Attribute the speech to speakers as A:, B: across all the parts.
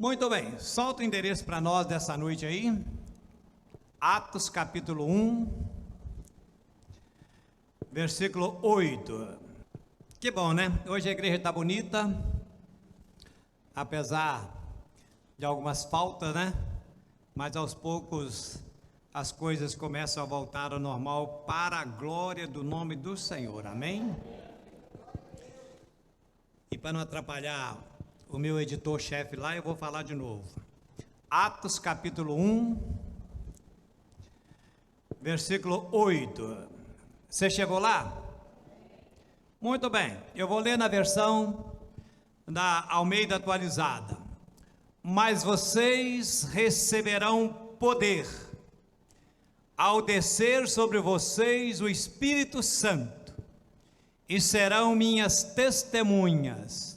A: Muito bem, solta o endereço para nós dessa noite aí. Atos capítulo 1, versículo 8. Que bom, né? Hoje a igreja está bonita, apesar de algumas faltas, né? Mas aos poucos as coisas começam a voltar ao normal para a glória do nome do Senhor, amém? E para não atrapalhar o meu editor-chefe lá, eu vou falar de novo. Atos capítulo 1, versículo 8. Você chegou lá? Muito bem, eu vou ler na versão da Almeida atualizada. Mas vocês receberão poder ao descer sobre vocês o Espírito Santo, e serão minhas testemunhas,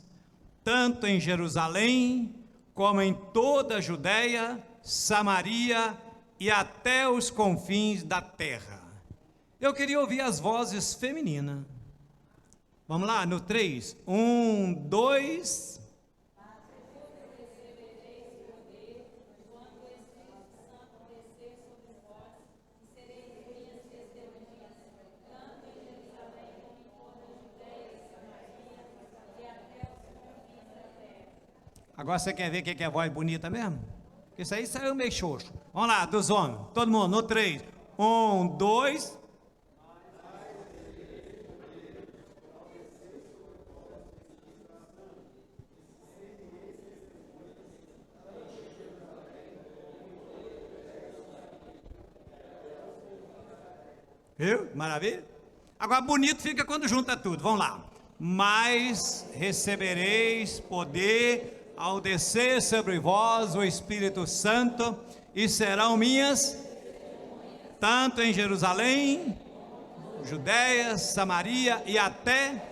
A: tanto em Jerusalém, como em toda a Judéia, Samaria e até os confins da terra. Eu queria ouvir as vozes femininas. Vamos lá, no 3. 1, 2... Agora você quer ver quem que é voz bonita mesmo? Isso aí saiu meio xoxo. Vamos lá, dos homens. Todo mundo, no 3. 1, 2... Viu? Maravilha? Agora, bonito fica quando junta tudo. Vamos lá. Mas recebereis poder ao descer sobre vós o Espírito Santo, e serão minhas, tanto em Jerusalém, Judéia, Samaria e até...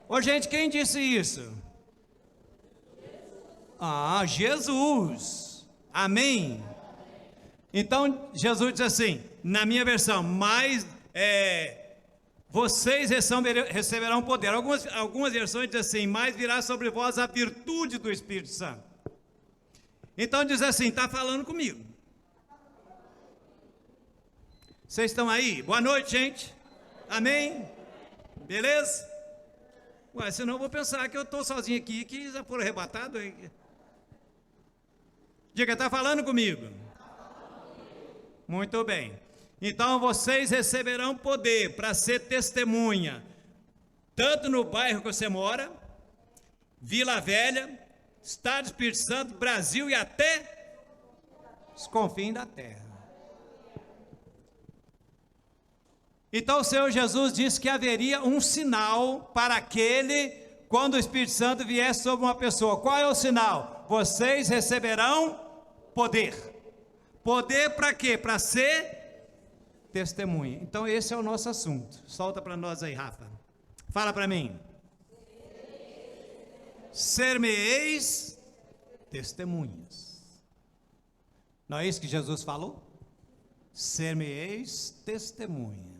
A: Ô gente, quem disse isso? Jesus. Amém. Então, Jesus diz assim, na minha versão, mas vocês receberão poder. Algumas versões dizem assim, mas virá sobre vós a virtude do Espírito Santo. Então diz assim, está falando comigo. Vocês estão aí? Boa noite, gente. Amém? Beleza? Ué, senão eu vou pensar que eu estou sozinho aqui, que já foram arrebatados. Diga, está falando comigo? Muito bem. Então vocês receberão poder para ser testemunha, tanto no bairro que você mora, Vila Velha, Estado do Espírito Santo, Brasil e até os confins da terra. Então o Senhor Jesus disse que haveria um sinal para aquele, quando o Espírito Santo viesse sobre uma pessoa. Qual é o sinal? Vocês receberão poder. Poder para quê? Para ser testemunha. Então esse é o nosso assunto. Solta para nós aí, Rafa. Fala para mim. Ser-me-eis testemunhas. Não é isso que Jesus falou? Ser-me-eis testemunha.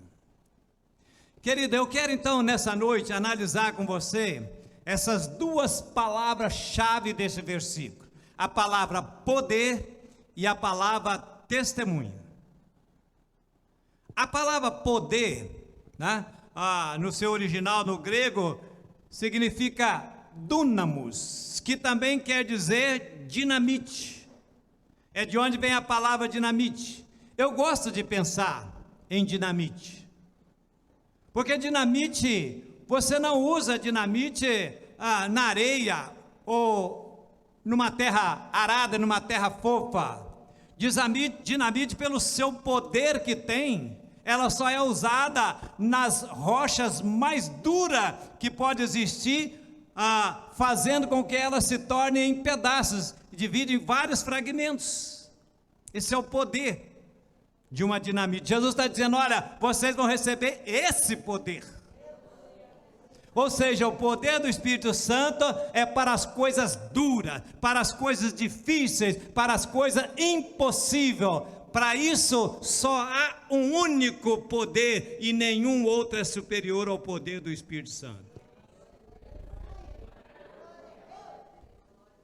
A: Querido, eu quero então nessa noite analisar com você essas duas palavras-chave desse versículo. A palavra poder e a palavra testemunha. A palavra poder, né, no seu original, no grego, significa dunamos, que também quer dizer dinamite. É de onde vem a palavra dinamite. Eu gosto de pensar em dinamite, porque dinamite, você não usa dinamite na areia ou numa terra arada, numa terra fofa. Dinamite, pelo seu poder que tem, ela só é usada nas rochas mais duras que pode existir, fazendo com que ela se torne em pedaços, divide em vários fragmentos. Esse é o poder de uma dinamite. Jesus está dizendo, olha, vocês vão receber esse poder. Ou seja, o poder do Espírito Santo é para as coisas duras, para as coisas difíceis, para as coisas impossíveis. Para isso, só há um único poder e nenhum outro é superior ao poder do Espírito Santo.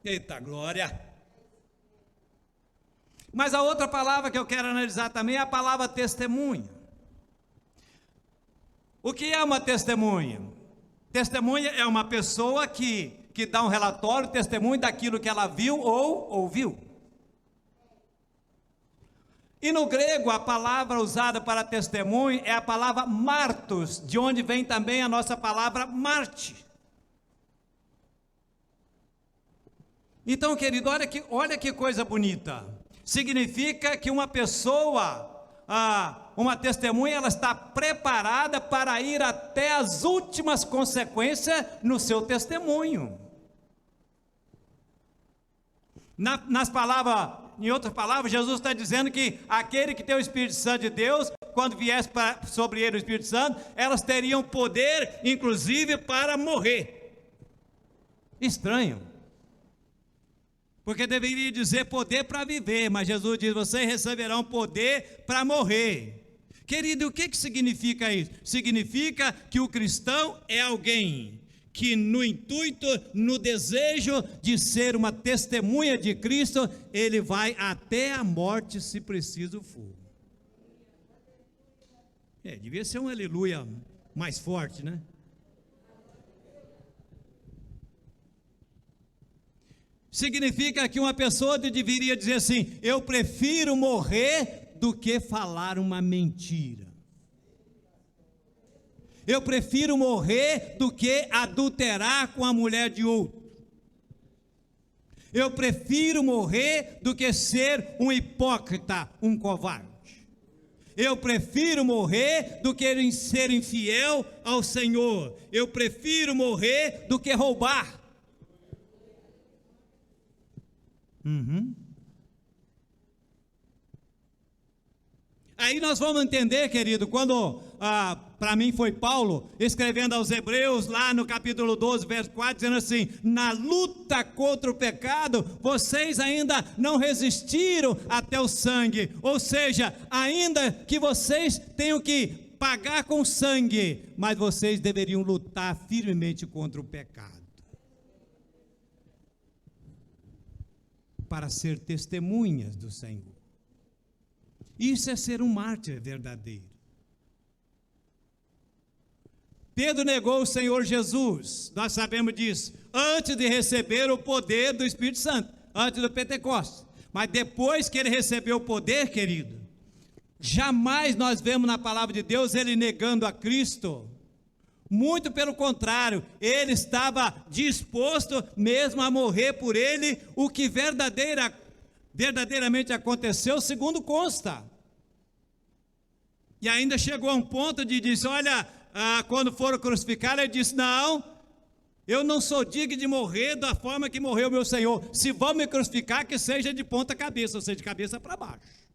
A: Eita glória! Mas a outra palavra que eu quero analisar também é a palavra testemunha. O que é uma testemunha? Testemunha é uma pessoa que dá um relatório, testemunho daquilo que ela viu ou ouviu. E no grego, a palavra usada para testemunho é a palavra martos, de onde vem também a nossa palavra Marte. Então, querido, olha que coisa bonita. Significa que uma pessoa, uma testemunha, ela está preparada para ir até as últimas consequências no seu testemunho. Em outras palavras, Jesus está dizendo que aquele que tem o Espírito Santo de Deus, quando viesse sobre ele o Espírito Santo, elas teriam poder, inclusive, para morrer. Estranho. Porque deveria dizer poder para viver, mas Jesus diz, vocês receberão poder para morrer. Querido, o que significa isso? Significa que o cristão é alguém que no intuito, no desejo de ser uma testemunha de Cristo, ele vai até a morte se preciso for. Devia ser um aleluia mais forte, né? Significa que uma pessoa deveria dizer assim, eu prefiro morrer do que falar uma mentira. Eu prefiro morrer do que adulterar com a mulher de outro. Eu prefiro morrer do que ser um hipócrita, um covarde. Eu prefiro morrer do que ser infiel ao Senhor. Eu prefiro morrer do que roubar. Aí nós vamos entender, querido, quando para mim foi Paulo, escrevendo aos Hebreus, lá no capítulo 12, verso 4, dizendo assim, na luta contra o pecado, vocês ainda não resistiram até o sangue, ou seja, ainda que vocês tenham que pagar com sangue, mas vocês deveriam lutar firmemente contra o pecado, para ser testemunhas do Senhor. Isso é ser um mártir verdadeiro. Pedro negou o Senhor Jesus, nós sabemos disso, antes de receber o poder do Espírito Santo, antes do Pentecostes. Mas depois que ele recebeu o poder, querido, jamais nós vemos na palavra de Deus ele negando a Cristo. Muito pelo contrário, ele estava disposto mesmo a morrer por ele, o que verdadeiramente aconteceu, segundo consta. E ainda chegou a um ponto de dizer, olha, quando foram crucificar, ele disse, não, eu não sou digno de morrer da forma que morreu meu Senhor, se vão me crucificar, que seja de ponta cabeça, ou seja, de cabeça para baixo.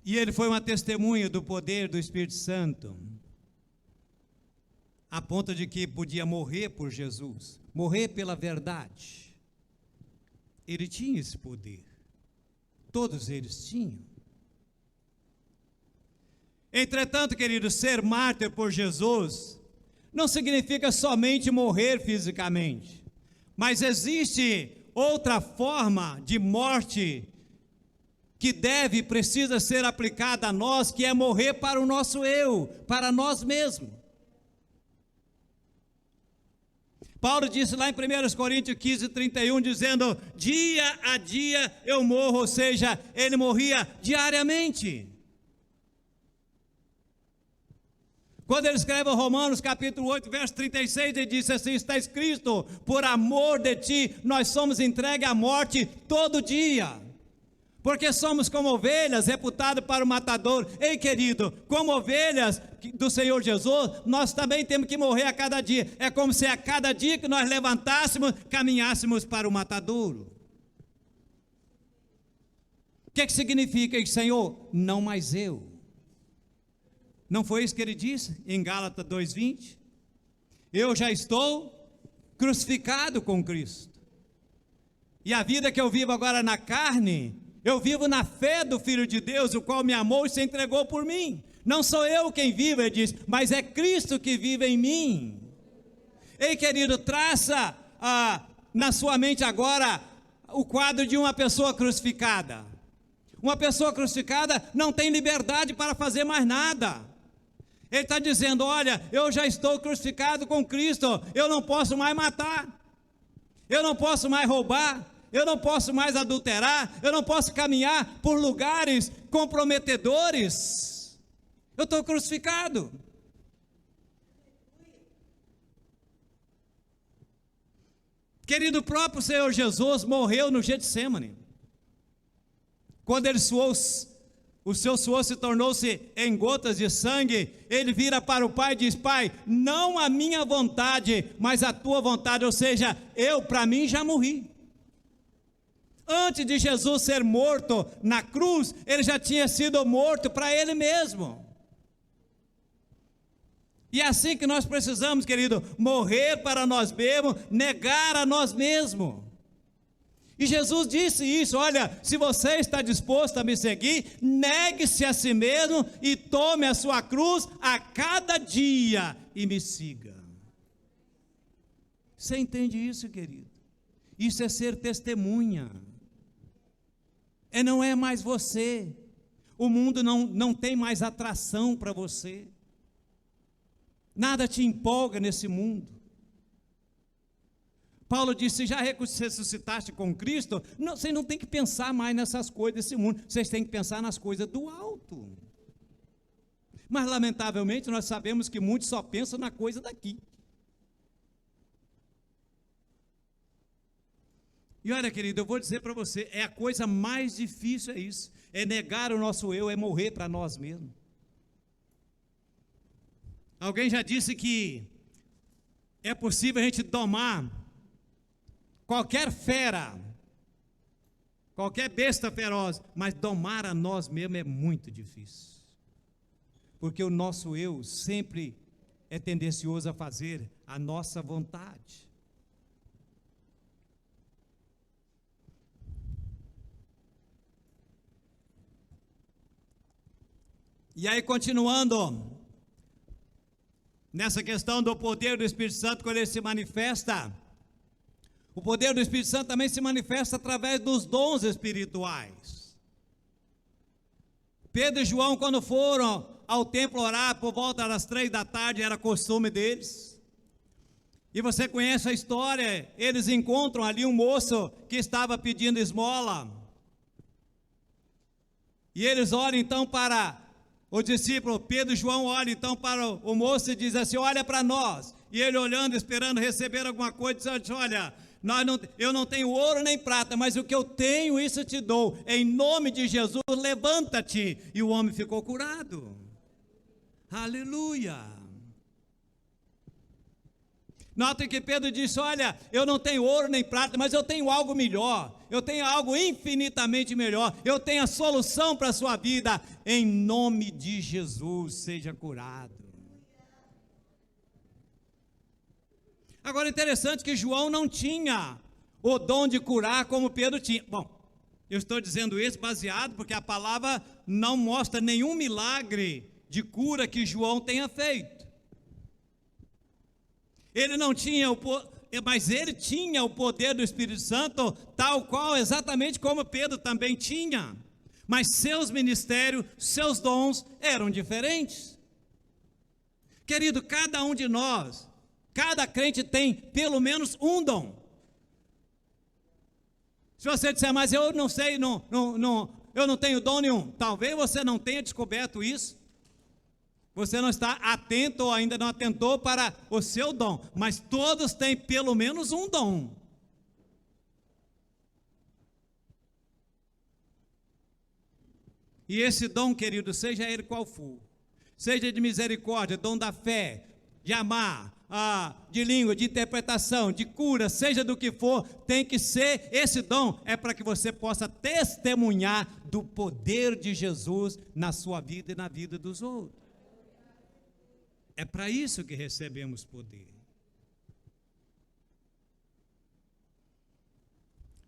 A: E ele foi uma testemunha do poder do Espírito Santo, a ponto de que podia morrer por Jesus, morrer pela verdade. Ele tinha esse poder, todos eles tinham. Entretanto, querido, ser mártir por Jesus não significa somente morrer fisicamente, mas existe outra forma de morte que deve e precisa ser aplicada a nós, que é morrer para o nosso eu, para nós mesmos. Paulo disse lá em 1 Coríntios 15, 31, dizendo, dia a dia eu morro, ou seja, ele morria diariamente. Quando ele escreve Romanos capítulo 8, verso 36, ele disse assim, está escrito, por amor de ti, nós somos entregues à morte todo dia. Porque somos como ovelhas reputadas para o matador. Ei, querido, como ovelhas do Senhor Jesus, nós também temos que morrer a cada dia. É como se a cada dia que nós levantássemos, caminhássemos para o matadouro. O que significa isso, Senhor? Não mais eu. Não foi isso que ele disse em Gálatas 2:20? Eu já estou crucificado com Cristo. E a vida que eu vivo agora na carne, eu vivo na fé do Filho de Deus, o qual me amou e se entregou por mim. Não sou eu quem vive, ele diz, mas é Cristo que vive em mim. Ei, querido, traça na sua mente agora o quadro de uma pessoa crucificada. Uma pessoa crucificada não tem liberdade para fazer mais nada. Ele está dizendo, olha, eu já estou crucificado com Cristo, eu não posso mais matar, eu não posso mais roubar, eu não posso mais adulterar, eu não posso caminhar por lugares comprometedores, eu estou crucificado. Querido, o próprio Senhor Jesus morreu no Getsêmani. Quando ele suou, o seu suor se tornou-se em gotas de sangue, ele vira para o Pai e diz, Pai, não a minha vontade, mas a tua vontade, ou seja, eu para mim já morri. Antes de Jesus ser morto na cruz, ele já tinha sido morto para ele mesmo. E é assim que nós precisamos, querido, morrer para nós mesmos, negar a nós mesmos. E Jesus disse isso, olha, se você está disposto a me seguir, negue-se a si mesmo e tome a sua cruz a cada dia e me siga. Você entende isso, querido? Isso é ser testemunha. Não é mais você. O mundo não tem mais atração para você. Nada te empolga nesse mundo. Paulo disse, já ressuscitaste com Cristo, vocês não tem que pensar mais nessas coisas desse mundo, vocês têm que pensar nas coisas do alto. Mas lamentavelmente nós sabemos que muitos só pensam na coisa daqui. E olha, querido, eu vou dizer para você, é a coisa mais difícil, é isso, é negar o nosso eu, é morrer para nós mesmos. Alguém já disse que é possível a gente domar qualquer fera, qualquer besta feroz, mas domar a nós mesmos é muito difícil. Porque o nosso eu sempre é tendencioso a fazer a nossa vontade. E aí, continuando, nessa questão do poder do Espírito Santo, quando ele se manifesta, o poder do Espírito Santo também se manifesta através dos dons espirituais. Pedro e João, quando foram ao templo orar por volta das 3 da tarde, era costume deles. E você conhece a história, eles encontram ali um moço que estava pedindo esmola. E eles olham então para o discípulo, Pedro e João olham então para o moço e dizem assim, olha para nós. E ele olhando, esperando receber alguma coisa, diz, olha, eu não tenho ouro nem prata, mas o que eu tenho, isso eu te dou. Em nome de Jesus, levanta-te. E o homem ficou curado. Aleluia. Notem que Pedro disse, olha, eu não tenho ouro nem prata, mas eu tenho algo melhor. Eu tenho algo infinitamente melhor. Eu tenho a solução para a sua vida. Em nome de Jesus, seja curado. Agora, interessante que João não tinha o dom de curar como Pedro tinha. Bom, eu estou dizendo isso baseado porque a palavra não mostra nenhum milagre de cura que João tenha feito. Ele não tinha mas ele tinha o poder do Espírito Santo, tal qual exatamente como Pedro também tinha. Mas seus ministérios, seus dons eram diferentes. Querido, cada um de nós, cada crente tem pelo menos um dom. Se você disser, mas eu não sei, eu não tenho dom nenhum. Talvez você não tenha descoberto isso. Você não está atento ou ainda não atentou para o seu dom. Mas todos têm pelo menos um dom. E esse dom, querido, seja ele qual for, seja de misericórdia, dom da fé, de amar, de língua, de interpretação, de cura, seja do que for, tem que ser, esse dom é para que você possa testemunhar do poder de Jesus na sua vida e na vida dos outros. É para isso que recebemos poder.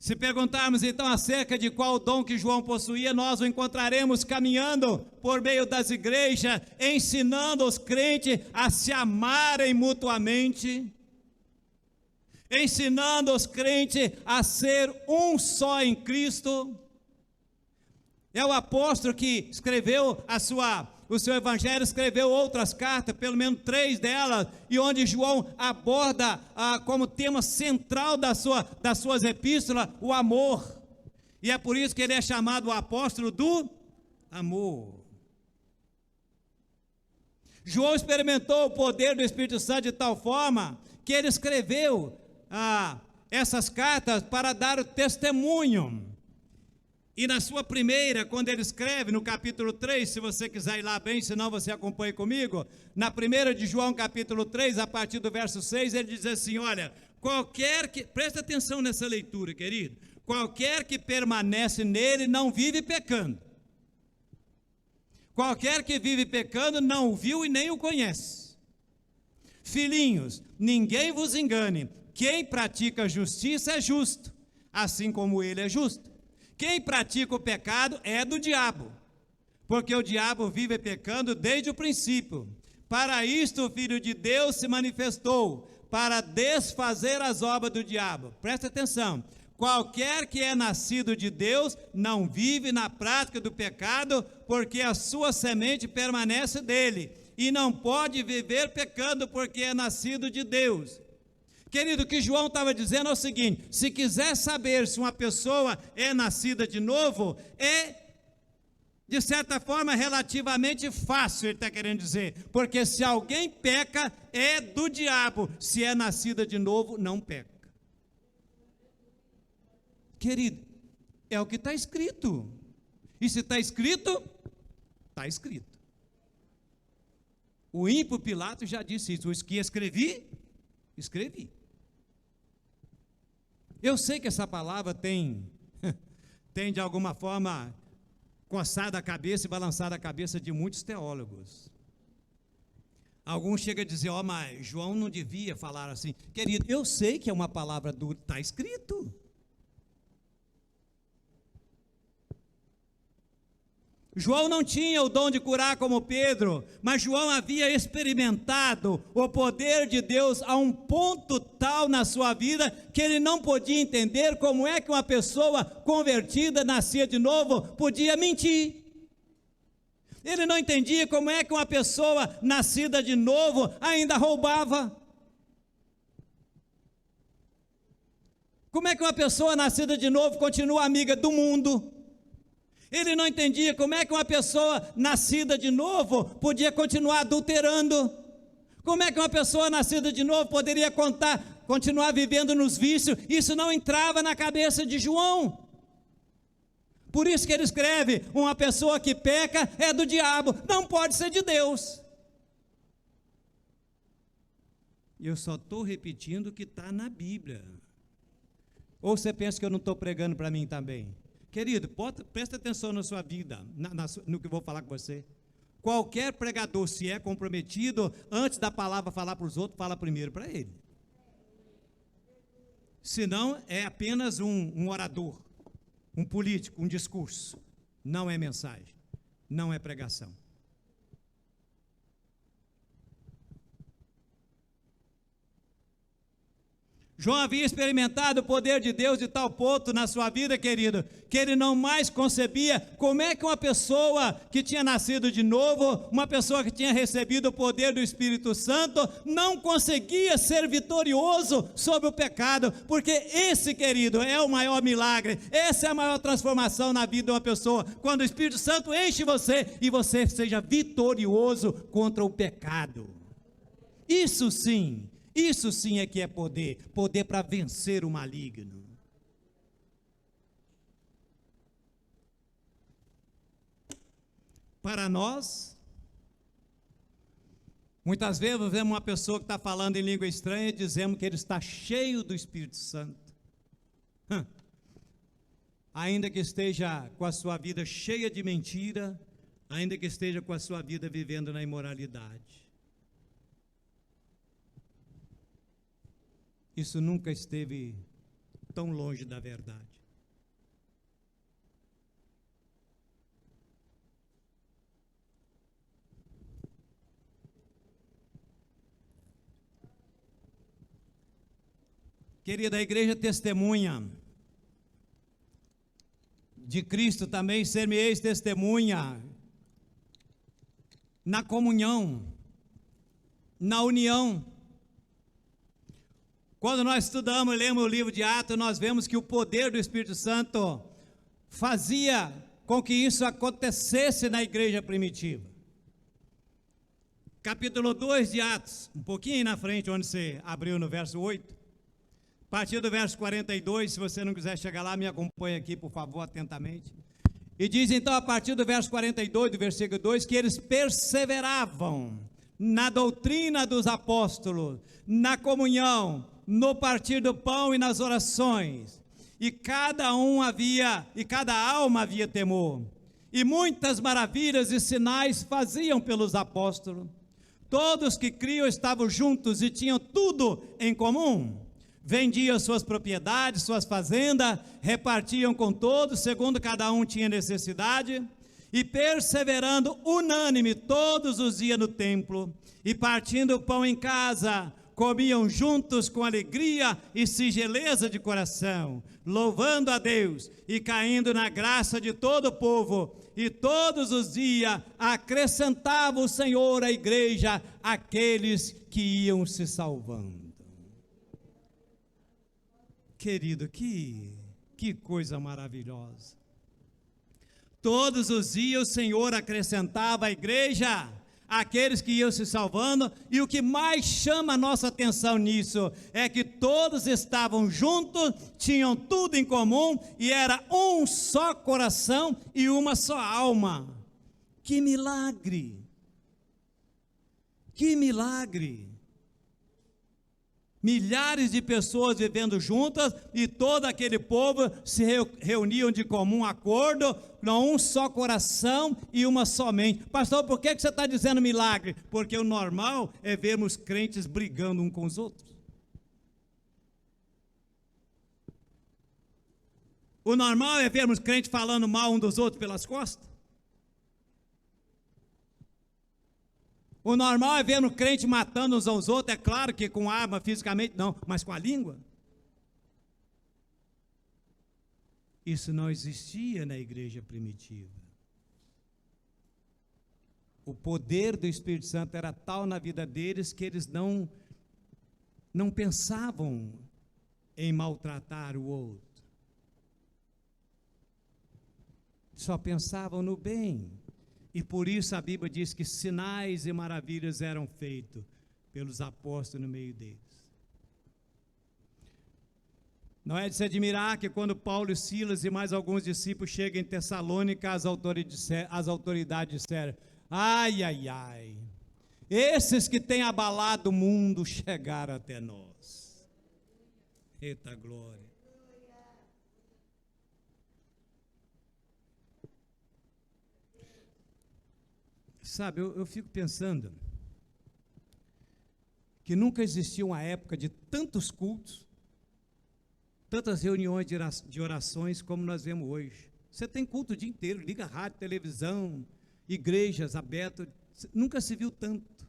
A: Se perguntarmos então acerca de qual dom que João possuía, nós o encontraremos caminhando por meio das igrejas, ensinando os crentes a se amarem mutuamente, ensinando os crentes a ser um só em Cristo. É o apóstolo que escreveu o seu evangelho, escreveu outras cartas, pelo menos 3 delas, e onde João aborda como tema central das suas epístolas, o amor. E é por isso que ele é chamado o apóstolo do amor. João experimentou o poder do Espírito Santo de tal forma que ele escreveu essas cartas para dar o testemunho. E na sua primeira, quando ele escreve, no capítulo 3, se você quiser ir lá bem, senão você acompanha comigo, na primeira de João, capítulo 3, a partir do verso 6, ele diz assim, olha, presta atenção nessa leitura, querido, qualquer que permanece nele não vive pecando. Qualquer que vive pecando não o viu e nem o conhece. Filhinhos, ninguém vos engane, quem pratica justiça é justo, assim como ele é justo. Quem pratica o pecado é do diabo, porque o diabo vive pecando desde o princípio. Para isto o Filho de Deus se manifestou, para desfazer as obras do diabo. Presta atenção, qualquer que é nascido de Deus não vive na prática do pecado, porque a sua semente permanece dele, e não pode viver pecando, porque é nascido de Deus. Querido, o que João estava dizendo é o seguinte, se quiser saber se uma pessoa é nascida de novo, de certa forma, relativamente fácil, ele está querendo dizer, porque se alguém peca, é do diabo, se é nascida de novo, não peca. Querido, é o que está escrito, e se está escrito, está escrito. O ímpio Pilatos já disse isso, o que escrevi. Eu sei que essa palavra tem de alguma forma coçado a cabeça e balançado a cabeça de muitos teólogos. Alguns chegam a dizer, mas João não devia falar assim. Querido, eu sei que é uma palavra dura, está escrito. João não tinha o dom de curar como Pedro, mas João havia experimentado o poder de Deus a um ponto tal na sua vida que ele não podia entender como é que uma pessoa convertida, nascia de novo, podia mentir. Ele não entendia como é que uma pessoa nascida de novo ainda roubava. Como é que uma pessoa nascida de novo continua amiga do mundo? Ele não entendia como é que uma pessoa nascida de novo podia continuar adulterando. Como é que uma pessoa nascida de novo poderia continuar vivendo nos vícios? Isso não entrava na cabeça de João. Por isso que ele escreve, uma pessoa que peca é do diabo, não pode ser de Deus. Eu só estou repetindo o que está na Bíblia. Ou você pensa que eu não estou pregando para mim também? Querido, presta atenção na sua vida, no que eu vou falar com você. Qualquer pregador, se é comprometido, antes da palavra falar para os outros, fala primeiro para ele. Senão é apenas um orador, um político, um discurso. Não é mensagem, não é pregação. João havia experimentado o poder de Deus de tal ponto na sua vida, querido, que ele não mais concebia como é que uma pessoa que tinha nascido de novo, uma pessoa que tinha recebido o poder do Espírito Santo, não conseguia ser vitorioso sobre o pecado, porque esse, querido, é o maior milagre, essa é a maior transformação na vida de uma pessoa, quando o Espírito Santo enche você e você seja vitorioso contra o pecado. Isso sim é que é poder para vencer o maligno. Para nós, muitas vezes vemos uma pessoa que está falando em língua estranha e dizemos que ele está cheio do Espírito Santo. Ainda que esteja com a sua vida cheia de mentira, ainda que esteja com a sua vida vivendo na imoralidade. Isso nunca esteve tão longe da verdade. Querida, a igreja testemunha de Cristo também, ser-me-eis testemunha na comunhão, na união. Quando nós estudamos e lemos o livro de Atos, nós vemos que o poder do Espírito Santo fazia com que isso acontecesse na igreja primitiva. Capítulo 2 de Atos, um pouquinho na frente, onde você abriu no verso 8. A partir do verso 42, se você não quiser chegar lá, me acompanhe aqui, por favor, atentamente. E diz então, a partir do verso 42, do versículo 2, que eles perseveravam na doutrina dos apóstolos, na comunhão, no partir do pão e nas orações. E cada alma havia temor. E muitas maravilhas e sinais faziam pelos apóstolos. Todos que criam estavam juntos e tinham tudo em comum. Vendiam suas propriedades, suas fazendas, repartiam com todos, segundo cada um tinha necessidade, e perseverando unânime todos os dias no templo, e partindo o pão em casa, comiam juntos com alegria e singeleza de coração, louvando a Deus e caindo na graça de todo o povo, e todos os dias acrescentava o Senhor à igreja aqueles que iam se salvando. Querido, que coisa maravilhosa. Todos os dias o Senhor acrescentava à igreja aqueles que iam se salvando, e o que mais chama a nossa atenção nisso é que todos estavam juntos, tinham tudo em comum, e era um só coração e uma só alma. Que milagre! Que milagre! Milhares de pessoas vivendo juntas, e todo aquele povo se reuniam de comum acordo, com um só coração e uma só mente. Pastor, por que você está dizendo milagre? Porque o normal é vermos crentes brigando uns com os outros. O normal é vermos crentes falando mal um dos outros pelas costas. O normal é ver um crente matando uns aos outros, é claro que com arma fisicamente não, mas com a língua. Isso não existia na igreja primitiva. O poder do Espírito Santo era tal na vida deles que eles não pensavam em maltratar o outro. Só pensavam no bem. E por isso a Bíblia diz que sinais e maravilhas eram feitos pelos apóstolos no meio deles. Não é de se admirar que quando Paulo e Silas e mais alguns discípulos chegam em Tessalônica, as autoridades disseram: ai, ai, ai, esses que têm abalado o mundo chegaram até nós. Eita glória! Sabe, eu fico pensando que nunca existiu uma época de tantos cultos, tantas reuniões de orações como nós vemos hoje. Você tem culto o dia inteiro, liga rádio, televisão, igrejas abertas, nunca se viu tanto.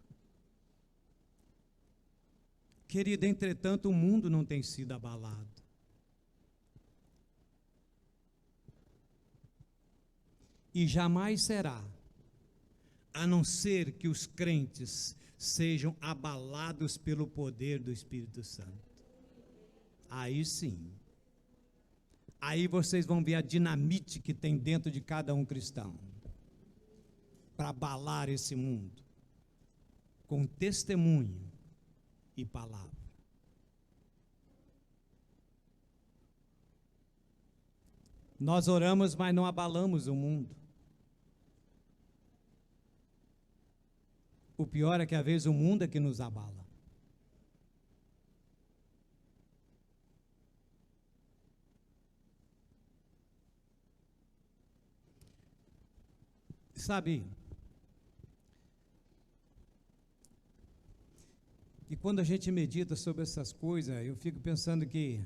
A: Querido, entretanto, o mundo não tem sido abalado. E jamais será, a não ser que os crentes sejam abalados pelo poder do Espírito Santo. Aí sim. Aí vocês vão ver a dinamite que tem dentro de cada um cristão, para abalar esse mundo, com testemunho e palavra. Nós oramos, mas não abalamos o mundo. O pior é que às vezes o mundo é que nos abala. Sabe, e quando a gente medita sobre essas coisas, eu fico pensando que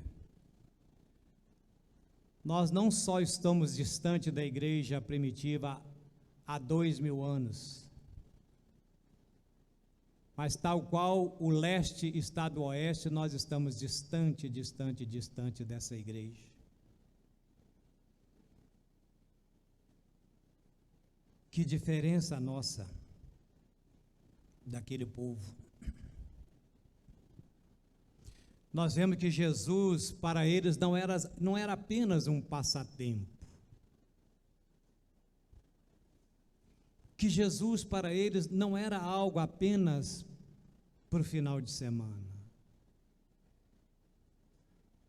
A: Nós não só estamos distante da igreja primitiva há 2000 anos, mas tal qual o leste está do oeste, nós estamos distante dessa igreja. Que diferença nossa daquele povo. Nós vemos que Jesus, para eles, não era apenas um passatempo. Que Jesus, para eles, não era algo apenas para o final de semana.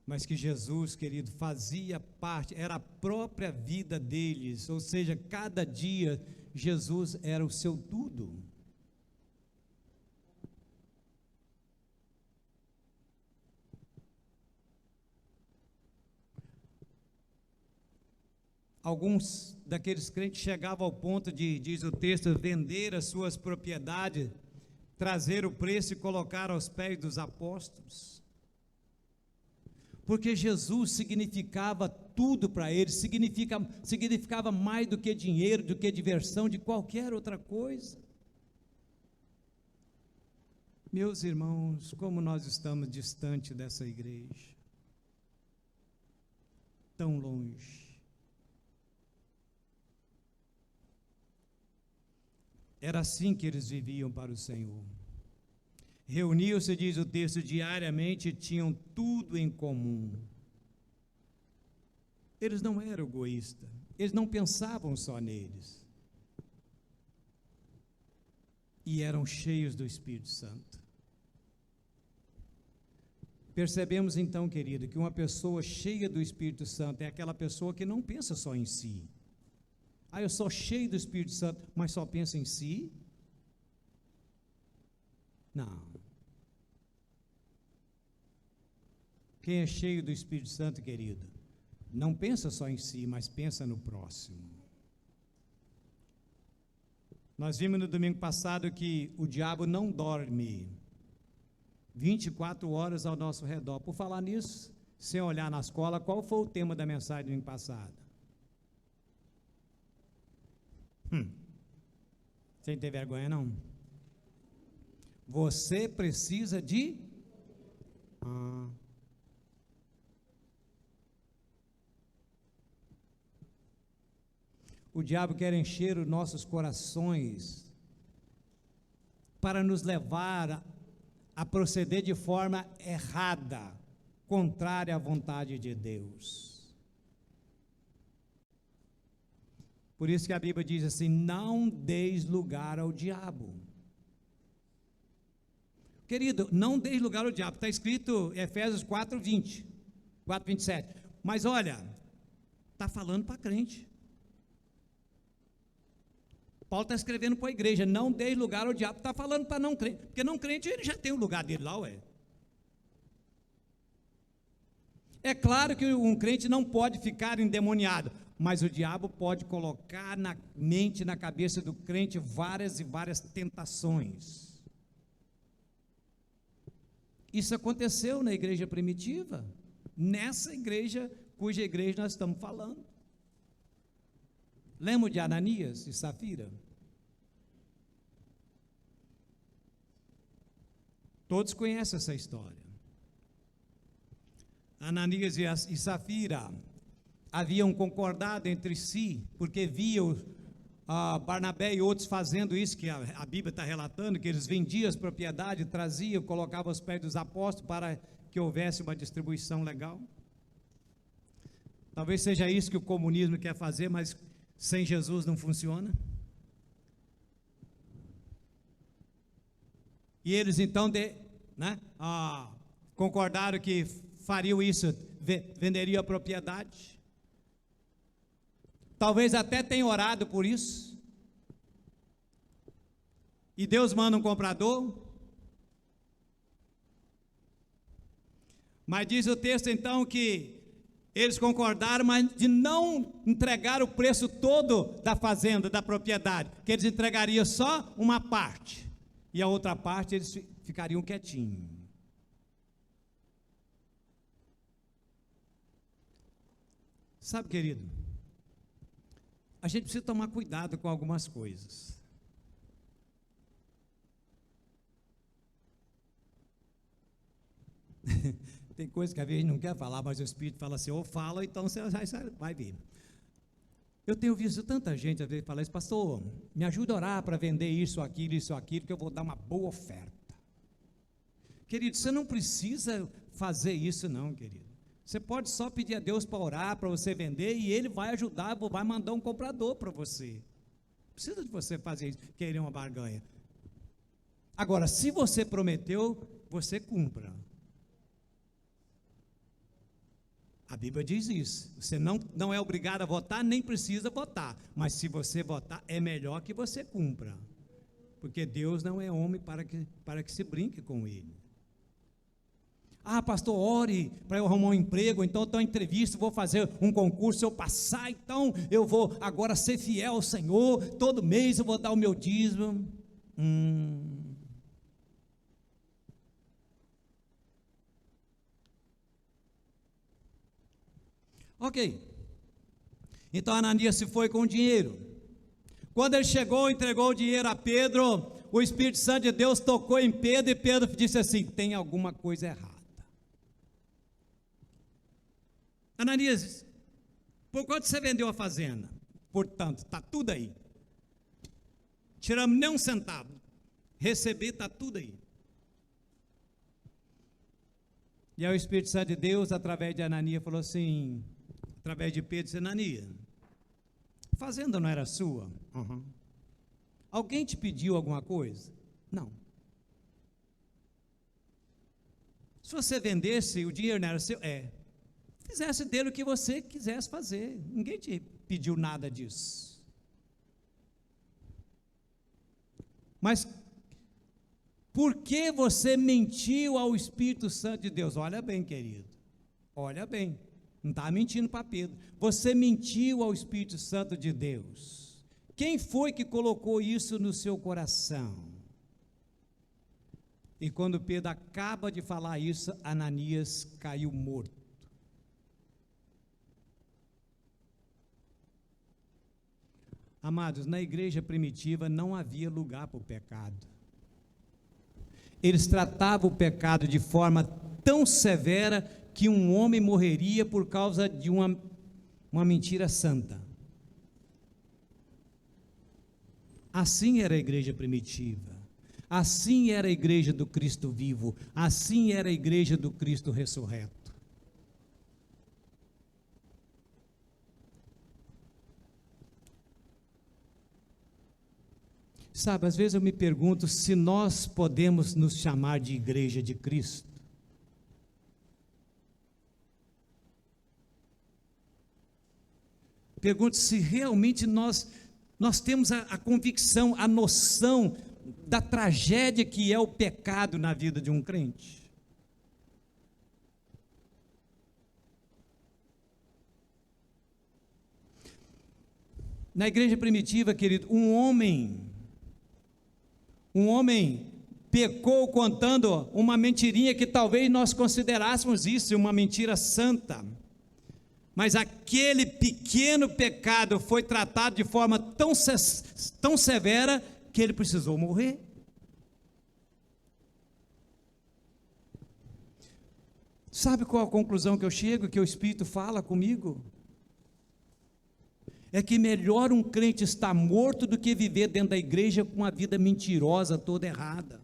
A: Mas que Jesus, querido, fazia parte, era a própria vida deles, ou seja, cada dia Jesus era o seu tudo. Alguns daqueles crentes chegavam ao ponto de, diz o texto, vender as suas propriedades, trazer o preço e colocar aos pés dos apóstolos. Porque Jesus significava tudo para eles, significava mais do que dinheiro, do que diversão, de qualquer outra coisa. Meus irmãos, como nós estamos distante dessa igreja, tão longe. Era assim que eles viviam para o Senhor. Reuniam-se, diz o texto, diariamente, tinham tudo em comum. Eles não eram egoístas, eles não pensavam só neles. E eram cheios do Espírito Santo. Percebemos então, querido, que uma pessoa cheia do Espírito Santo é aquela pessoa que não pensa só em si. Ah, eu sou cheio do Espírito Santo, mas só pensa em si? Não. Quem é cheio do Espírito Santo, querido, não pensa só em si, mas pensa no próximo. Nós vimos no domingo passado que o diabo não dorme 24 horas ao nosso redor. Por falar nisso, sem olhar na escola, qual foi o tema da mensagem do domingo passado? Sem ter vergonha, não? Você precisa de... O diabo quer encher os nossos corações para nos levar a proceder de forma errada, contrária à vontade de Deus. Por isso que a Bíblia diz assim: não deis lugar ao diabo. Querido, não deis lugar ao diabo. Está escrito em Efésios 4:20, 4:27. Mas olha, está falando para crente. Paulo está escrevendo para a igreja: não deis lugar ao diabo. Está falando para não crente, porque não crente ele já tem o lugar dele lá, ué. É claro que um crente não pode ficar endemoniado, mas o diabo pode colocar na mente, na cabeça do crente várias e várias tentações. Isso aconteceu na igreja primitiva, nessa igreja, cuja igreja nós estamos falando. Lembra de Ananias e Safira? Todos conhecem essa história. Ananias e Safira haviam concordado entre si, porque viam Barnabé e outros fazendo isso, que a Bíblia está relatando, que eles vendiam as propriedades, traziam, colocavam aos pés dos apóstolos para que houvesse uma distribuição legal. Talvez seja isso que o comunismo quer fazer, mas sem Jesus não funciona. E eles então concordaram que fariam isso, venderiam a propriedade. Talvez até tenham orado por isso. E Deus manda um comprador. Mas diz o texto então que eles concordaram, mas de não entregar o preço todo da fazenda, da propriedade, que eles entregariam só uma parte, e a outra parte eles ficariam quietinhos. Sabe, querido, a gente precisa tomar cuidado com algumas coisas. Tem coisa que a gente não quer falar, mas o Espírito fala assim, ou fala, então você vai ver. Eu tenho visto tanta gente às vezes falar isso, pastor, me ajuda a orar para vender isso, aquilo, que eu vou dar uma boa oferta. Querido, você não precisa fazer isso não, querido. Você pode só pedir a Deus para orar, para você vender, e Ele vai ajudar, vai mandar um comprador para você. Não precisa de você fazer isso, querer uma barganha. Agora, se você prometeu, você cumpra. A Bíblia diz isso. Você não é obrigado a votar, nem precisa votar. Mas se você votar, é melhor que você cumpra. Porque Deus não é homem para que se brinque com Ele. Ah, pastor, ore para eu arrumar um emprego, então estou em entrevista, vou fazer um concurso, se eu passar, então eu vou agora ser fiel ao Senhor, todo mês eu vou dar o meu dízimo. Ok, então Ananias se foi com o dinheiro. Quando ele chegou, entregou o dinheiro a Pedro, o Espírito Santo de Deus tocou em Pedro, e Pedro disse assim, tem alguma coisa errada. Ananias, por quanto você vendeu a fazenda? Portanto, está tudo aí. Tiramos nem um centavo. Receber, está tudo aí. E aí o Espírito Santo de Deus, através de Ananias, falou assim, através de Pedro, disse, Ananias, a fazenda não era sua? Uhum. Alguém te pediu alguma coisa? Não. Se você vendesse, o dinheiro não era seu? É. Fizesse dele o que você quisesse fazer. Ninguém te pediu nada disso. Mas por que você mentiu ao Espírito Santo de Deus? Olha bem, querido. Olha bem. Não está mentindo para Pedro. Você mentiu ao Espírito Santo de Deus. Quem foi que colocou isso no seu coração? E quando Pedro acaba de falar isso, Ananias caiu morto. Amados, na igreja primitiva não havia lugar para o pecado. Eles tratavam o pecado de forma tão severa que um homem morreria por causa de uma mentira santa. Assim era a igreja primitiva, assim era a igreja do Cristo vivo, assim era a igreja do Cristo ressurreto. Sabe, às vezes eu me pergunto se nós podemos nos chamar de igreja de Cristo. Pergunto se realmente nós temos a convicção, a noção da tragédia que é o pecado na vida de um crente. Na igreja primitiva, querido, um homem pecou contando uma mentirinha que talvez nós considerássemos isso uma mentira santa, mas aquele pequeno pecado foi tratado de forma tão severa que ele precisou morrer. Sabe qual a conclusão que eu chego, que o Espírito fala comigo? É que melhor um crente estar morto do que viver dentro da igreja com uma vida mentirosa, toda errada.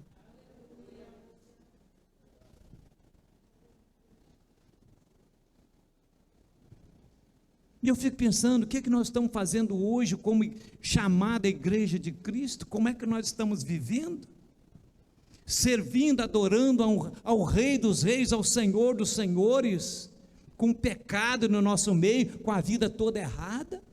A: E eu fico pensando, o que é que nós estamos fazendo hoje como chamada igreja de Cristo? Como é que nós estamos vivendo? Servindo, adorando ao Rei dos Reis, ao Senhor dos Senhores, com pecado no nosso meio, com a vida toda errada?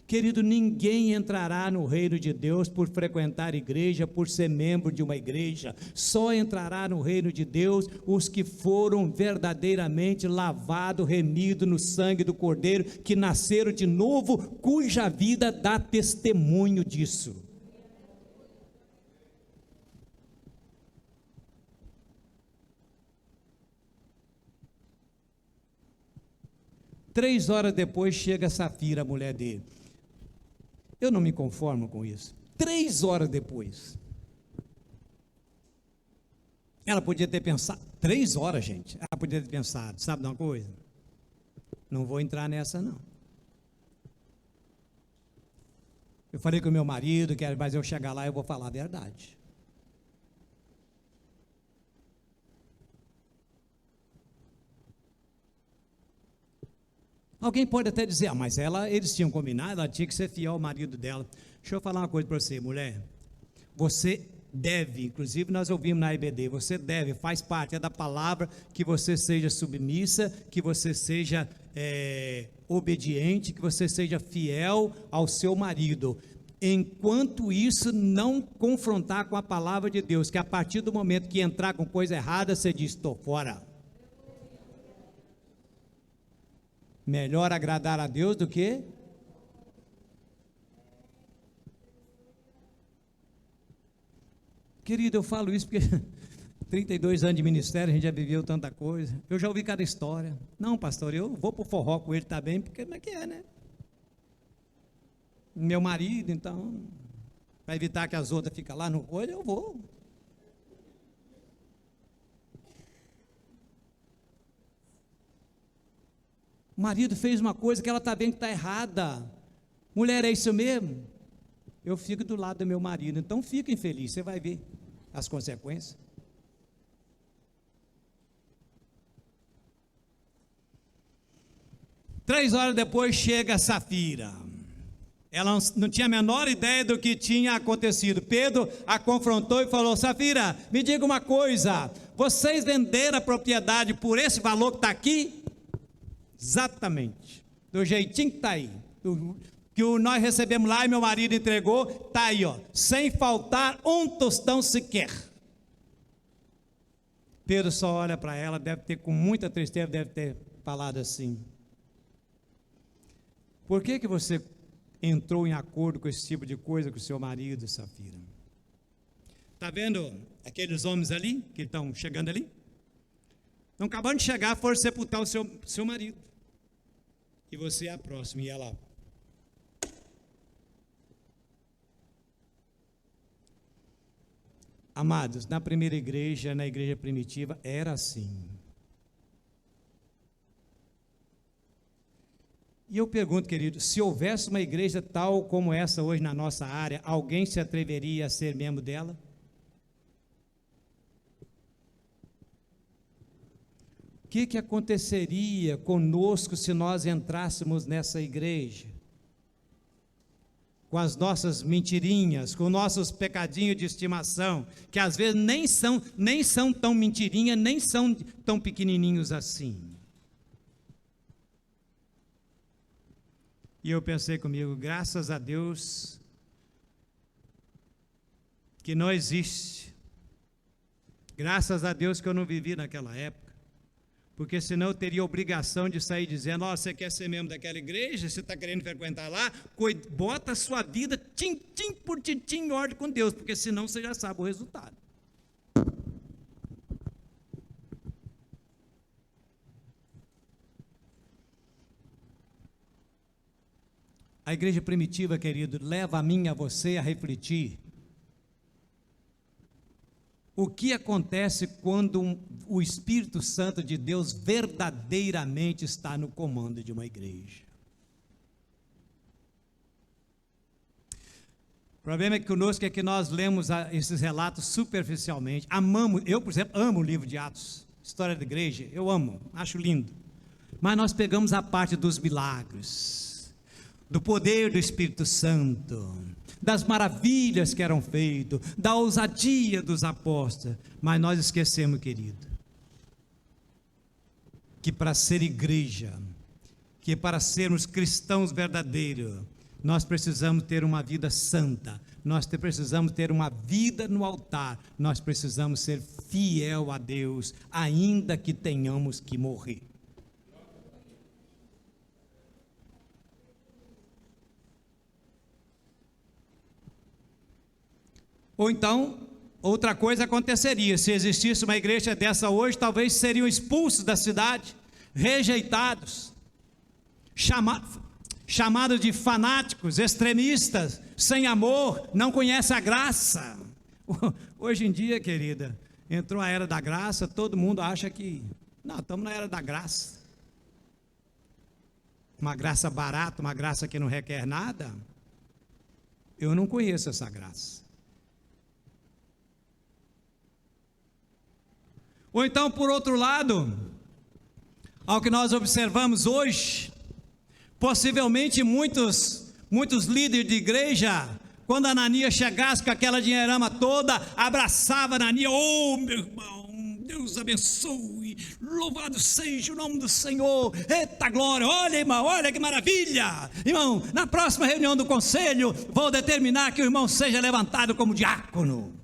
A: Querido, ninguém entrará no reino de Deus por frequentar igreja, por ser membro de uma igreja. Só entrará no reino de Deus os que foram verdadeiramente lavados, remidos no sangue do Cordeiro, que nasceram de novo, cuja vida dá testemunho disso. 3 horas depois chega a Safira, a mulher dele. Eu não me conformo com isso. 3 horas depois. Ela podia ter pensado, 3 horas, gente. Ela podia ter pensado, sabe de uma coisa? Não vou entrar nessa, não. Eu falei com o meu marido, mas eu chegar lá eu vou falar a verdade. Alguém pode até dizer, mas eles tinham combinado, ela tinha que ser fiel ao marido dela. Deixa eu falar uma coisa para você, mulher. Você deve, inclusive nós ouvimos na IBD, você deve, faz parte, é da palavra, que você seja submissa, que você seja obediente, que você seja fiel ao seu marido. Enquanto isso não confrontar com a palavra de Deus, que a partir do momento que entrar com coisa errada, você diz, estou fora. Melhor agradar a Deus do que... Querido, eu falo isso porque 32 anos de ministério, a gente já viveu tanta coisa. Eu já ouvi cada história. Não, pastor, eu vou para o forró com ele também, porque como é que é, né? Meu marido, então, para evitar que as outras fiquem lá no olho, eu vou. O marido fez uma coisa que ela está vendo que está errada. Mulher, é isso mesmo? Eu fico do lado do meu marido, então fica infeliz, você vai ver as consequências. Três horas depois chega a Safira. Ela não tinha a menor ideia do que tinha acontecido. Pedro a confrontou e falou, Safira, me diga uma coisa, vocês venderam a propriedade por esse valor que está aqui? Exatamente, do jeitinho que está aí, que nós recebemos lá e meu marido entregou, está aí, ó, sem faltar um tostão sequer. Pedro só olha para ela, deve ter com muita tristeza, deve ter falado assim, por que você entrou em acordo com esse tipo de coisa com o seu marido, Safira? Está vendo aqueles homens ali, que estão chegando ali? Estão acabando de chegar, foram sepultar o seu marido. E você é a próxima, e ela... Amados, na primeira igreja, na igreja primitiva, era assim. E eu pergunto, querido, se houvesse uma igreja tal como essa hoje na nossa área, alguém se atreveria a ser membro dela? O que aconteceria conosco se nós entrássemos nessa igreja? Com as nossas mentirinhas, com nossos pecadinhos de estimação, que às vezes nem são tão mentirinhas, nem são tão pequenininhos assim. E eu pensei comigo, graças a Deus, que não existe. Graças a Deus que eu não vivi naquela época. Porque senão eu teria obrigação de sair dizendo, ó, você quer ser membro daquela igreja, você está querendo frequentar lá, bota a sua vida tintim por tintim em ordem com Deus, porque senão você já sabe o resultado. A igreja primitiva, querido, leva a mim e a você a refletir o que acontece quando o Espírito Santo de Deus verdadeiramente está no comando de uma igreja. O problema é que conosco é que nós lemos esses relatos superficialmente, amamos, eu por exemplo amo o livro de Atos, história da igreja, eu amo, acho lindo, mas nós pegamos a parte dos milagres, do poder do Espírito Santo, das maravilhas que eram feitas, da ousadia dos apóstolos, mas nós esquecemos, querido, que para ser igreja, que para sermos cristãos verdadeiros, nós precisamos ter uma vida santa, nós precisamos ter uma vida no altar, nós precisamos ser fiel a Deus, ainda que tenhamos que morrer. Ou então, outra coisa aconteceria, se existisse uma igreja dessa hoje, talvez seriam expulsos da cidade, rejeitados. chamados de fanáticos, extremistas, sem amor, não conhece a graça. Hoje em dia, querida, entrou a era da graça, todo mundo acha que, não, estamos na era da graça. Uma graça barata, uma graça que não requer nada. Eu não conheço essa graça. Ou então, por outro lado, ao que nós observamos hoje, possivelmente muitos líderes de igreja, quando Ananias chegasse com aquela dinheirama toda, abraçava Ananias, oh meu irmão, Deus abençoe, louvado seja o nome do Senhor, eita glória, olha irmão, olha que maravilha, irmão, na próxima reunião do conselho, vou determinar que o irmão seja levantado como diácono.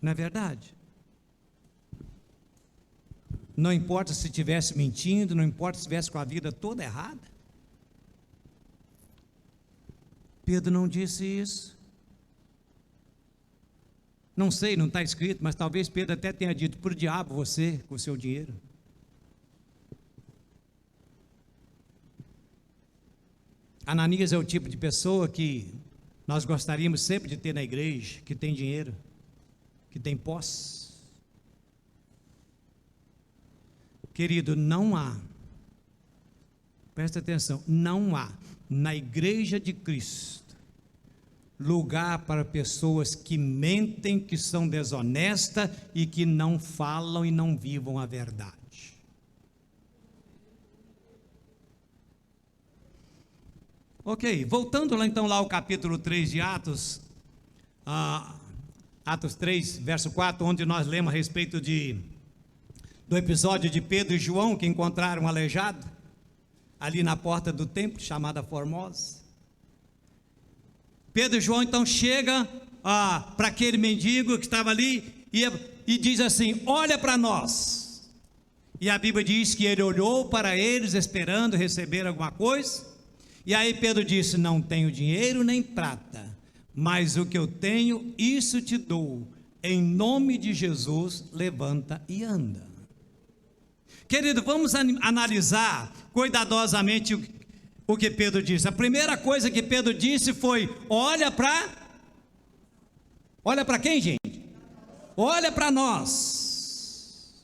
A: Não é verdade? Não importa se estivesse mentindo, não importa se estivesse com a vida toda errada. Pedro não disse isso. Não sei, não está escrito, mas talvez Pedro até tenha dito: para o diabo você, com o seu dinheiro. Ananias é o tipo de pessoa que nós gostaríamos sempre de ter na igreja, que tem dinheiro, que tem posse. Querido, não há, presta atenção, não há na igreja de Cristo lugar para pessoas que mentem, que são desonestas e que não falam e não vivam a verdade. Ok, voltando lá então ao capítulo 3 de Atos, Atos 3, verso 4, onde nós lemos a respeito do episódio de Pedro e João, que encontraram um aleijado, ali na porta do templo, chamada Formosa. Pedro e João então chega para aquele mendigo que estava ali, e diz assim: olha para nós. E a Bíblia diz que ele olhou para eles, esperando receber alguma coisa, e aí Pedro disse: não tenho dinheiro nem prata, mas o que eu tenho, isso te dou, em nome de Jesus, levanta e anda. Querido, vamos analisar cuidadosamente o que Pedro disse. A primeira coisa que Pedro disse foi: olha para quem, gente? Olha para nós.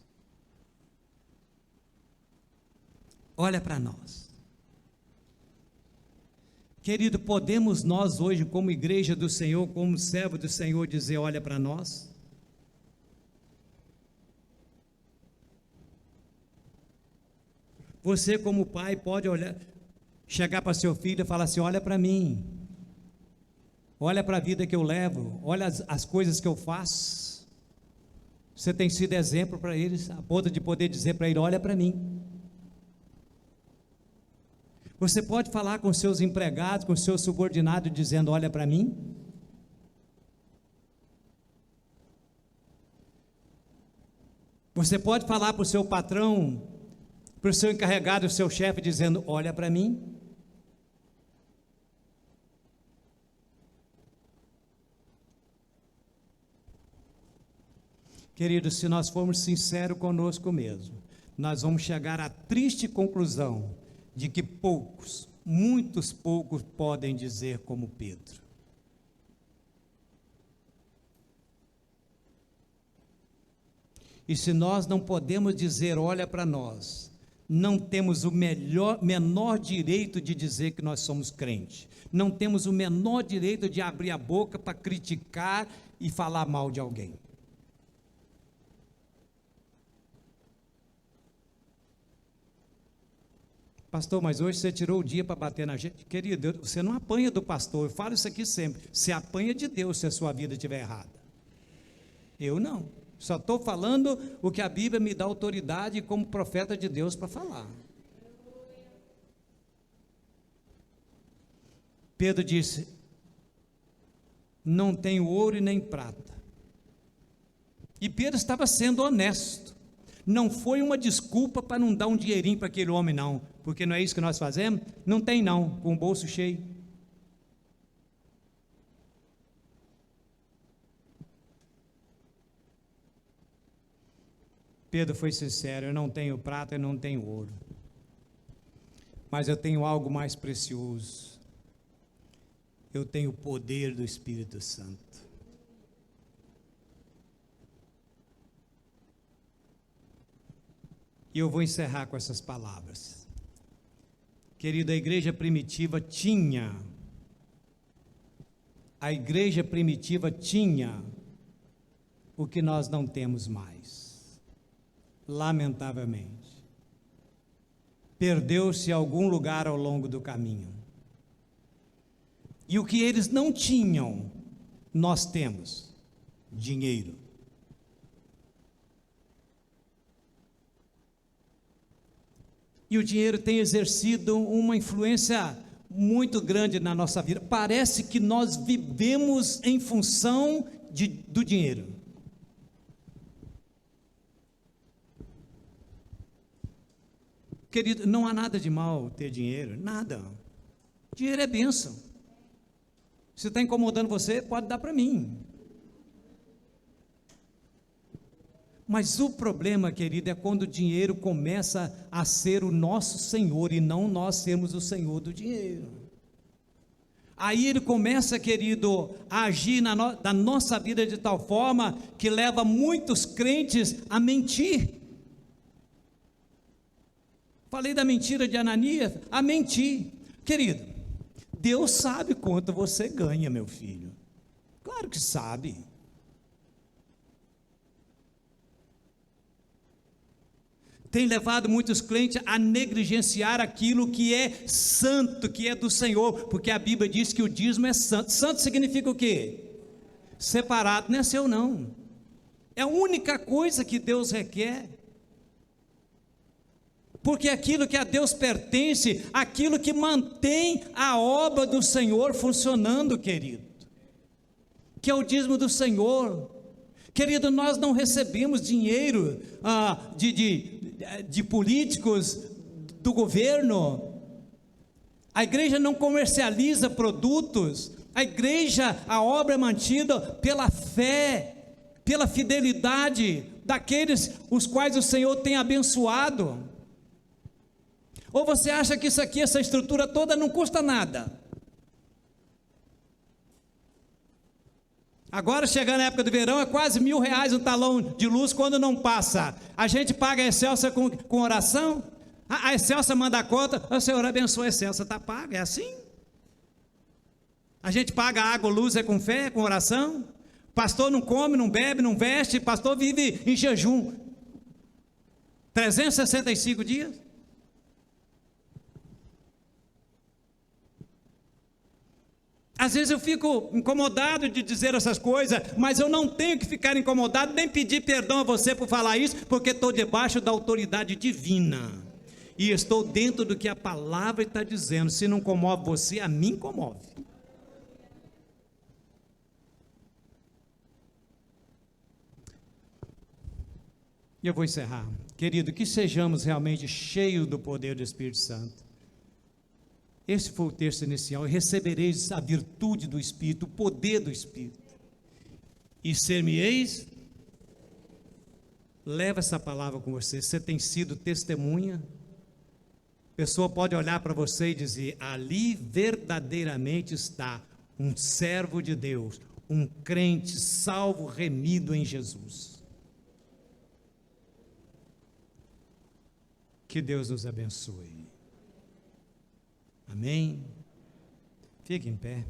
A: Olha para nós. Querido, podemos nós hoje, como igreja do Senhor, como servo do Senhor, dizer: olha para nós? Você, como pai, pode chegar para seu filho e falar assim: olha para mim, olha para a vida que eu levo, olha as coisas que eu faço. Você tem sido exemplo para eles, a ponto de poder dizer para ele: olha para mim. Você pode falar com seus empregados, com seus subordinados, dizendo: olha para mim. Você pode falar para o seu patrão, para o seu encarregado, o seu chefe, dizendo: olha para mim. Queridos, se nós formos sinceros conosco mesmo, nós vamos chegar à triste conclusão de que poucos, muitos poucos, podem dizer como Pedro. E se nós não podemos dizer: olha para nós, não temos o menor direito de dizer que nós somos crentes, não temos o menor direito de abrir a boca para criticar e falar mal de alguém. Pastor, mas hoje você tirou o dia para bater na gente. Querido, você não apanha do pastor, eu falo isso aqui sempre, você apanha de Deus se a sua vida estiver errada. Eu não, só estou falando o que a Bíblia me dá autoridade como profeta de Deus para falar. Pedro disse: não tenho ouro e nem prata. E Pedro estava sendo honesto, não foi uma desculpa para não dar um dinheirinho para aquele homem, não, porque não é isso que nós fazemos. Não tem não, com o bolso cheio. Pedro foi sincero: eu não tenho prata e não tenho ouro, Mas eu tenho algo mais precioso. Eu tenho o poder do Espírito Santo. E eu vou encerrar com essas palavras. Querido, a igreja primitiva tinha o que nós não temos mais. Lamentavelmente. Perdeu-se algum lugar ao longo do caminho. E o que eles não tinham, nós temos: dinheiro. E o dinheiro tem exercido uma influência muito grande na nossa vida. Parece que nós vivemos em função do dinheiro. Querido, não há nada de mal ter dinheiro, nada. Dinheiro é bênção. Se está incomodando você, pode dar para mim. Mas o problema, querido, é quando o dinheiro começa a ser o nosso Senhor e não nós sermos o Senhor do dinheiro. Aí ele começa, querido, a agir na nossa vida de tal forma que leva muitos crentes a mentir. Falei da mentira de Ananias, a mentir. Querido, Deus sabe quanto você ganha, meu filho. Claro que sabe. Tem levado muitos crentes a negligenciar aquilo que é santo, que é do Senhor, porque a Bíblia diz que o dízimo é santo. Santo significa o quê? Separado, não é seu não. É a única coisa que Deus requer. Porque aquilo que a Deus pertence, aquilo que mantém a obra do Senhor funcionando, querido, que é o dízimo do Senhor. Querido, nós não recebemos dinheiro de políticos, do governo. A igreja não comercializa produtos. A igreja, a obra é mantida pela fé, pela fidelidade daqueles os quais o Senhor tem abençoado. Ou você acha que isso aqui, essa estrutura toda não custa nada? Agora, chegando a época do verão, é quase R$1.000 um talão de luz quando não passa. A gente paga a Excelsa com oração? A Excelsa manda a conta, o Senhor abençoa a Excelsa, está paga, é assim? A gente paga água, luz, é com fé, com oração? Pastor não come, não bebe, não veste, pastor vive em jejum 365 dias? Às vezes eu fico incomodado de dizer essas coisas, mas eu não tenho que ficar incomodado, nem pedir perdão a você por falar isso, porque estou debaixo da autoridade divina, e estou dentro do que a palavra está dizendo. Se não comove você, a mim comove. E eu vou encerrar. Querido, que sejamos realmente cheios do poder do Espírito Santo. Esse foi o texto inicial: recebereis a virtude do Espírito, o poder do Espírito, e ser-me-eis. Leva essa palavra com você. Você tem sido testemunha. A pessoa pode olhar para você e dizer: ali verdadeiramente está um servo de Deus, um crente salvo, remido em Jesus. Que Deus nos abençoe. Amém? Fique em pé.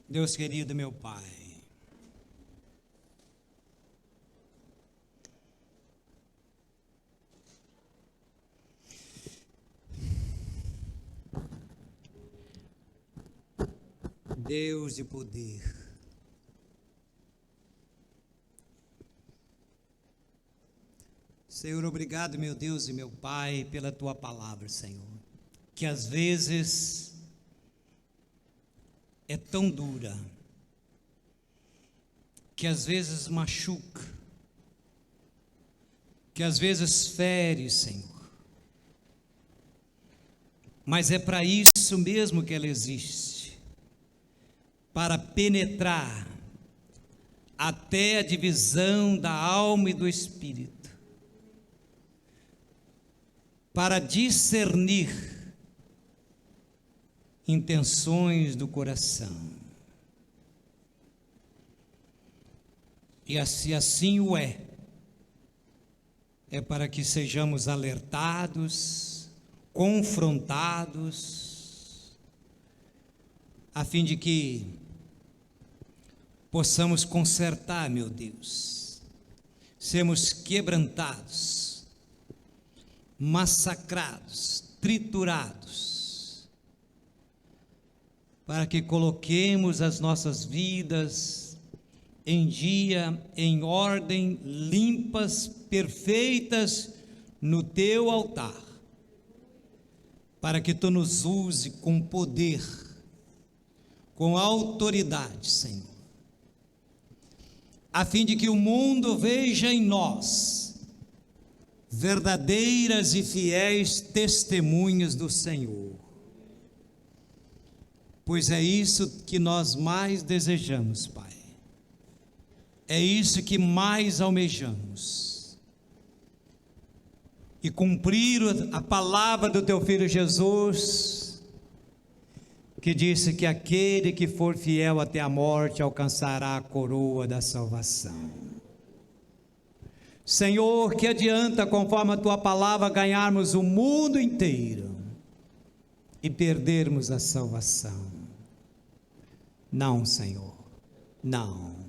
A: Deus querido, meu Pai, Deus de poder, Senhor, obrigado, meu Deus e meu Pai, pela Tua palavra, Senhor, que às vezes é tão dura, que às vezes machuca, que às vezes fere, Senhor, mas é para isso mesmo que ela existe, para penetrar até a divisão da alma e do espírito, para discernir intenções do coração. E se assim o é para que sejamos alertados, confrontados, a fim de que possamos consertar, meu Deus, sermos quebrantados, massacrados, triturados, para que coloquemos as nossas vidas em dia, em ordem, limpas, perfeitas no teu altar, para que tu nos use com poder, com autoridade, Senhor, a fim de que o mundo veja em nós verdadeiras e fiéis testemunhas do Senhor, pois é isso que nós mais desejamos, Pai. É isso que mais almejamos. E cumprir a palavra do teu Filho Jesus, que disse que aquele que for fiel até a morte alcançará a coroa da salvação. Senhor, que adianta, conforme a tua palavra, ganharmos o mundo inteiro e perdermos a salvação? Não, Senhor, não.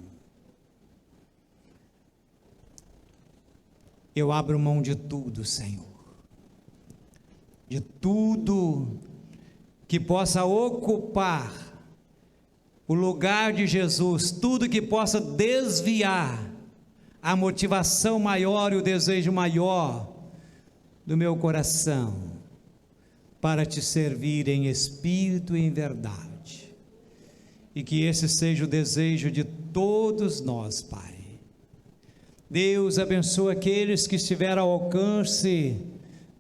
A: Eu abro mão de tudo, Senhor, de tudo que possa ocupar o lugar de Jesus, tudo que possa desviar a motivação maior e o desejo maior do meu coração, para te servir em espírito e em verdade, e que esse seja o desejo de todos nós, Pai. Deus abençoa aqueles que estiveram ao alcance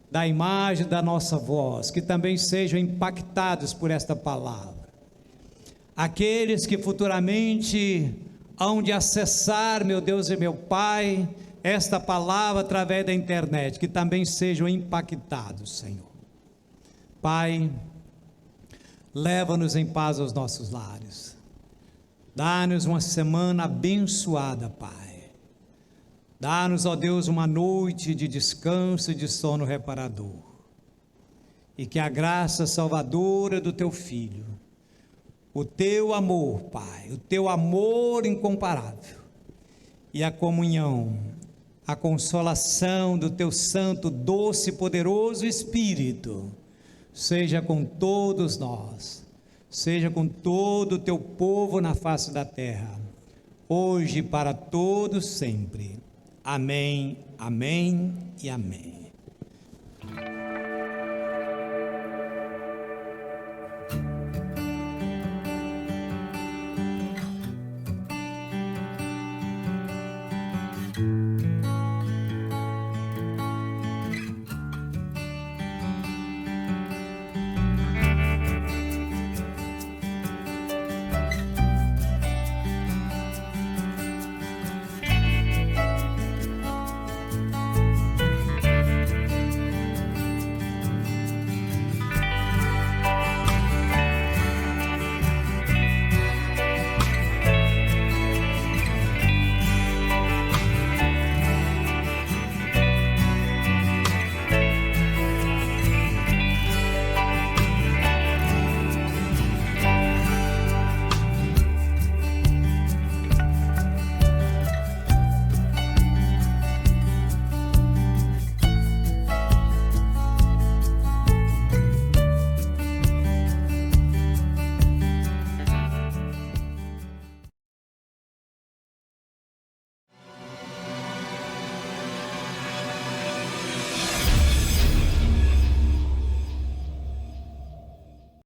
A: da imagem da nossa voz, que também sejam impactados por esta palavra. Aqueles que futuramente hão de acessar, meu Deus e meu Pai, esta palavra através da internet, que também sejam impactados, Senhor. Pai, leva-nos em paz aos nossos lares. Dá-nos uma semana abençoada, Pai. Dá-nos, ó Deus, uma noite de descanso e de sono reparador. E que a graça salvadora do teu Filho, o teu amor, Pai, o teu amor incomparável, e a comunhão, a consolação do teu santo, doce e poderoso Espírito, seja com todos nós, seja com todo o teu povo na face da terra, hoje e para todos sempre. Amém, amém e amém.